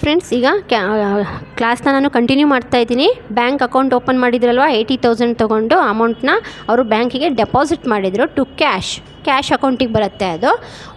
Friends, ಈಗ ಕ್ಲಾಸ್ನ ನಾನು ಕಂಟಿನ್ಯೂ ಮಾಡ್ತಾ ಇದ್ದೀನಿ. ಬ್ಯಾಂಕ್ ಅಕೌಂಟ್ ಓಪನ್ ಮಾಡಿದ್ರಲ್ವ, 80,000 ತೊಗೊಂಡು ಅಮೌಂಟ್ನ ಅವರು ಬ್ಯಾಂಕಿಗೆ ಡೆಪಾಸಿಟ್ ಮಾಡಿದರು ಟು ಕ್ಯಾಶ್ ಅಕೌಂಟಿಗೆ ಬರುತ್ತೆ ಅದು.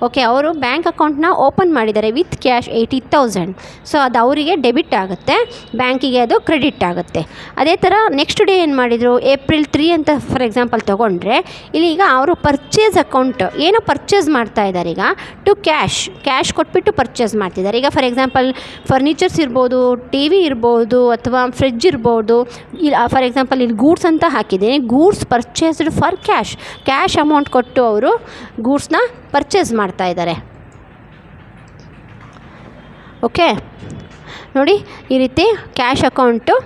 ಓಕೆ, ಅವರು ಬ್ಯಾಂಕ್ ಅಕೌಂಟ್ನ ಓಪನ್ ಮಾಡಿದ್ದಾರೆ ವಿತ್ ಕ್ಯಾಶ್ 80,000. ಸೊ ಅದು ಅವರಿಗೆ ಡೆಬಿಟ್ ಆಗುತ್ತೆ, ಬ್ಯಾಂಕಿಗೆ ಅದು ಕ್ರೆಡಿಟ್ ಆಗುತ್ತೆ. ಅದೇ ಥರ ನೆಕ್ಸ್ಟ್ ಡೇ ಏನು ಮಾಡಿದರು, ಏಪ್ರಿಲ್ 3 ಅಂತ ಫಾರ್ ಎಕ್ಸಾಂಪಲ್ ತೊಗೊಂಡ್ರೆ, ಇಲ್ಲಿ ಈಗ ಅವರು ಪರ್ಚೇಸ್ ಅಕೌಂಟ್ ಏನೋ ಪರ್ಚೇಸ್ ಮಾಡ್ತಾ ಇದ್ದಾರೆ. ಈಗ ಟು ಕ್ಯಾಶ್ ಕೊಟ್ಬಿಟ್ಟು ಪರ್ಚೇಸ್ ಮಾಡ್ತಿದ್ದಾರೆ. ಈಗ ಫಾರ್ ಎಕ್ಸಾಂಪಲ್ ಫರ್ನಿಚರ್ಸ್ ಇರ್ಬೋದು, ಟಿ ವಿ ಇರ್ಬೋದು, ಅಥವಾ ಫ್ರಿಡ್ಜ್ ಇರ್ಬೋದು. ಇಲ್ಲಿ ಫಾರ್ ಎಕ್ಸಾಂಪಲ್ ಇಲ್ಲಿ ಗೂಡ್ಸ್ ಅಂತ ಹಾಕಿದ್ದೀನಿ, goods purchased for cash amount ಕೊಟ್ಟು ಅವರು ಗೂಡ್ಸ್ನ ಪರ್ಚೇಸ್ ಮಾಡ್ತಾ ಇದ್ದಾರೆ. ಓಕೆ ನೋಡಿ, ಈ ರೀತಿ ಕ್ಯಾಶ್ ಅಕೌಂಟು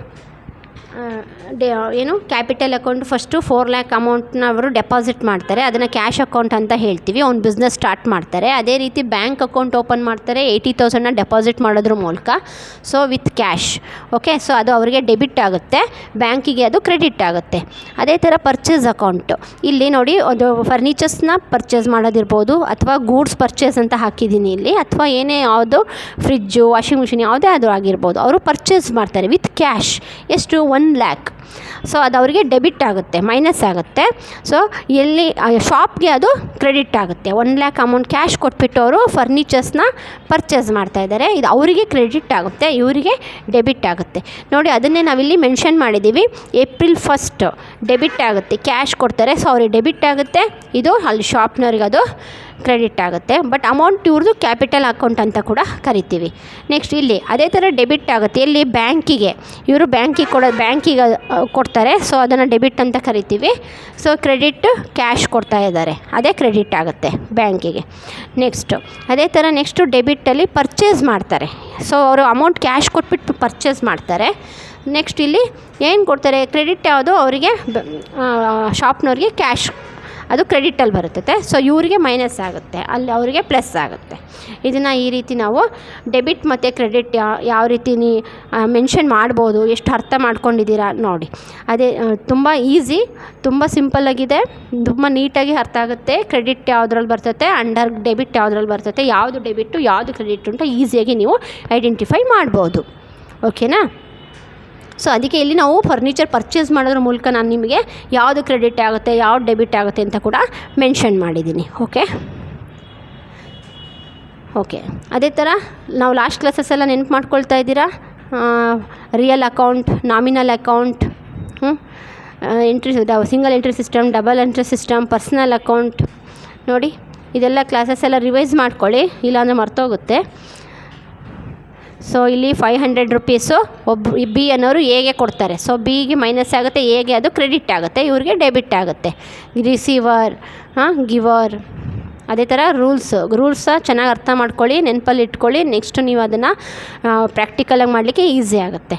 ಏನು ಕ್ಯಾಪಿಟಲ್ ಅಕೌಂಟ್ ಫಸ್ಟು 4 lakh ಅಮೌಂಟ್ನ ಅವರು ಡೆಪಾಸಿಟ್ ಮಾಡ್ತಾರೆ, ಅದನ್ನು ಕ್ಯಾಶ್ ಅಕೌಂಟ್ ಅಂತ ಹೇಳ್ತೀವಿ. ಅವ್ನು ಬಿಸ್ನೆಸ್ ಸ್ಟಾರ್ಟ್ ಮಾಡ್ತಾರೆ. ಅದೇ ರೀತಿ ಬ್ಯಾಂಕ್ ಅಕೌಂಟ್ ಓಪನ್ ಮಾಡ್ತಾರೆ 80,000ನ ಡೆಪಾಸಿಟ್ ಮಾಡೋದ್ರ ಮೂಲಕ. So with cash. Okay, so ಅದು ಅವರಿಗೆ ಡೆಬಿಟ್ ಆಗುತ್ತೆ, ಬ್ಯಾಂಕಿಗೆ ಅದು ಕ್ರೆಡಿಟ್ ಆಗುತ್ತೆ. ಅದೇ ಥರ ಪರ್ಚೇಸ್ ಅಕೌಂಟು ಇಲ್ಲಿ ನೋಡಿ, ಅದು ಫರ್ನಿಚರ್ಸ್ನ ಪರ್ಚೇಸ್ ಮಾಡೋದಿರ್ಬೋದು, ಅಥವಾ ಗೂಡ್ಸ್ ಪರ್ಚೇಸ್ ಅಂತ ಹಾಕಿದ್ದೀನಿ ಇಲ್ಲಿ, ಅಥವಾ ಏನೇ ಯಾವುದು ಫ್ರಿಡ್ಜು, ವಾಷಿಂಗ್ ಮಿಷಿನ್ ಯಾವುದೇ ಆದರೂ ಆಗಿರ್ಬೋದು, ಅವರು ಪರ್ಚೇಸ್ ಮಾಡ್ತಾರೆ ವಿತ್ ಕ್ಯಾಶ್. ಎಷ್ಟು? 1 lakh. ಸೊ ಅದು ಅವರಿಗೆ ಡೆಬಿಟ್ ಆಗುತ್ತೆ, ಮೈನಸ್ ಆಗುತ್ತೆ. ಸೊ ಎಲ್ಲಿ ಶಾಪ್ಗೆ ಅದು ಕ್ರೆಡಿಟ್ ಆಗುತ್ತೆ. 1 lakh ಅಮೌಂಟ್ ಕ್ಯಾಶ್ ಕೊಟ್ಬಿಟ್ಟು ಅವರು ಫರ್ನಿಚರ್ಸ್ನ ಪರ್ಚೇಸ್ ಮಾಡ್ತಾ ಇದ್ದಾರೆ. ಇದು ಅವರಿಗೆ ಕ್ರೆಡಿಟ್ ಆಗುತ್ತೆ, ಇವರಿಗೆ ಡೆಬಿಟ್ ಆಗುತ್ತೆ. ನೋಡಿ, ಅದನ್ನೇ ನಾವಿಲ್ಲಿ ಮೆನ್ಷನ್ ಮಾಡಿದ್ದೀವಿ. ಏಪ್ರಿಲ್ 1 ಡೆಬಿಟ್ ಆಗುತ್ತೆ, ಕ್ಯಾಶ್ ಕೊಡ್ತಾರೆ, ಸೊ ಅವ್ರಿಗೆ ಡೆಬಿಟ್ ಆಗುತ್ತೆ. ಇದು ಅಲ್ಲಿ ಶಾಪ್ನವ್ರಿಗೆ ಅದು ಕ್ರೆಡಿಟ್ ಆಗುತ್ತೆ. ಬಟ್ ಅಮೌಂಟ್ ಇವ್ರದ್ದು ಕ್ಯಾಪಿಟಲ್ ಅಕೌಂಟ್ ಅಂತ ಕೂಡ ಕರಿತೀವಿ. ನೆಕ್ಸ್ಟ್ ಇಲ್ಲಿ ಅದೇ ಥರ ಡೆಬಿಟ್ ಆಗುತ್ತೆ. ಎಲ್ಲಿ? ಬ್ಯಾಂಕಿಗೆ. ಇವರು ಬ್ಯಾಂಕಿಗೆ ಕೊಡ್ತಾರೆ, ಸೊ ಅದನ್ನು ಡೆಬಿಟ್ ಅಂತ ಕರಿತೀವಿ. ಸೊ ಕ್ರೆಡಿಟ್ ಕ್ಯಾಶ್ ಕೊಡ್ತಾ ಇದ್ದಾರೆ, ಅದೇ ಕ್ರೆಡಿಟ್ ಆಗುತ್ತೆ ಬ್ಯಾಂಕಿಗೆ. ಅದೇ ಥರ ನೆಕ್ಸ್ಟು ಡೆಬಿಟಲ್ಲಿ ಪರ್ಚೇಸ್ ಮಾಡ್ತಾರೆ. ಸೊ ಅವರು ಅಮೌಂಟ್ ಕ್ಯಾಶ್ ಕೊಟ್ಬಿಟ್ಟು ಪರ್ಚೇಸ್ ಮಾಡ್ತಾರೆ. ನೆಕ್ಸ್ಟ್ ಇಲ್ಲಿ ಏನು ಕೊಡ್ತಾರೆ? ಕ್ರೆಡಿಟ್ ಯಾವುದು? ಅವರಿಗೆ ಶಾಪ್ನವ್ರಿಗೆ ಕ್ಯಾಶ್, ಅದು ಕ್ರೆಡಿಟಲ್ಲಿ ಬರುತ್ತೆ. ಸೊ ಇವರಿಗೆ ಮೈನಸ್ ಆಗುತ್ತೆ, ಅಲ್ಲಿ ಅವರಿಗೆ ಪ್ಲಸ್ ಆಗುತ್ತೆ. ಇದನ್ನು ಈ ರೀತಿ ನಾವು ಡೆಬಿಟ್ ಮತ್ತು ಕ್ರೆಡಿಟ್ ಯಾವ ರೀತಿ ಮೆನ್ಷನ್ ಮಾಡ್ಬೋದು, ಎಷ್ಟು ಅರ್ಥ ಮಾಡ್ಕೊಂಡಿದ್ದೀರಾ ನೋಡಿ. ಅದೇ ತುಂಬ ಈಸಿ, ತುಂಬ ಸಿಂಪಲ್ಲಾಗಿದೆ, ತುಂಬ ನೀಟಾಗಿ ಅರ್ಥ ಆಗುತ್ತೆ. ಕ್ರೆಡಿಟ್ ಯಾವುದ್ರಲ್ಲಿ ಬರ್ತತೆ, ಅಂಡರ್ ಡೆಬಿಟ್ ಯಾವುದ್ರಲ್ಲಿ ಬರ್ತತೆ, ಯಾವುದು ಡೆಬಿಟ್ಟು ಯಾವುದು ಕ್ರೆಡಿಟ್ ಅಂತ ಈಸಿಯಾಗಿ ನೀವು ಐಡೆಂಟಿಫೈ ಮಾಡ್ಬೋದು. ಓಕೆನಾ? ಸೊ ಅದಕ್ಕೆ ಇಲ್ಲಿ ನಾವು ಫರ್ನಿಚರ್ ಪರ್ಚೇಸ್ ಮಾಡೋದ್ರ ಮೂಲಕ ನಾನು ನಿಮಗೆ ಯಾವುದು ಕ್ರೆಡಿಟ್ ಆಗುತ್ತೆ, ಯಾವುದು ಡೆಬಿಟ್ ಆಗುತ್ತೆ ಅಂತ ಕೂಡ ಮೆನ್ಷನ್ ಮಾಡಿದ್ದೀನಿ. ಓಕೆ, ಅದೇ ಥರ ನಾವು ಲಾಸ್ಟ್ ಕ್ಲಾಸಸ್ಸೆಲ್ಲ ನೆನಪು ಮಾಡ್ಕೊಳ್ತಾ ಇದ್ದೀರಾ. Real account, nominal account, single entry system, double entry system, personal account. ನೋಡಿ, ಇದೆಲ್ಲ ಕ್ಲಾಸಸ್ಸೆಲ್ಲ ರಿವೈಸ್ ಮಾಡ್ಕೊಳ್ಳಿ, ಇಲ್ಲಾಂದರೆ ಮರ್ತೋಗುತ್ತೆ. ಸೊ ಇಲ್ಲಿ 500 ರೂಪೀಸು ಬಿ ಅನ್ನೋರು ಎಗೆ ಕೊಡ್ತಾರೆ. ಸೊ ಬಿಗೆ ಮೈನಸ್ ಆಗುತ್ತೆ, ಎಗೆ ಅದು ಕ್ರೆಡಿಟ್ ಆಗುತ್ತೆ, ಇವ್ರಿಗೆ ಡೆಬಿಟ್ ಆಗುತ್ತೆ. ರಿಸೀವರ್, ಗಿವರ್. ಅದೇ ಥರ ರೂಲ್ಸ ಚೆನ್ನಾಗಿ ಅರ್ಥ ಮಾಡ್ಕೊಳ್ಳಿ, ನೆನಪಲ್ಲಿ ಇಟ್ಕೊಳ್ಳಿ. ನೆಕ್ಸ್ಟ್ ನೀವು ಅದನ್ನು ಪ್ರಾಕ್ಟಿಕಲಾಗಿ ಮಾಡಲಿಕ್ಕೆ ಈಸಿ ಆಗುತ್ತೆ.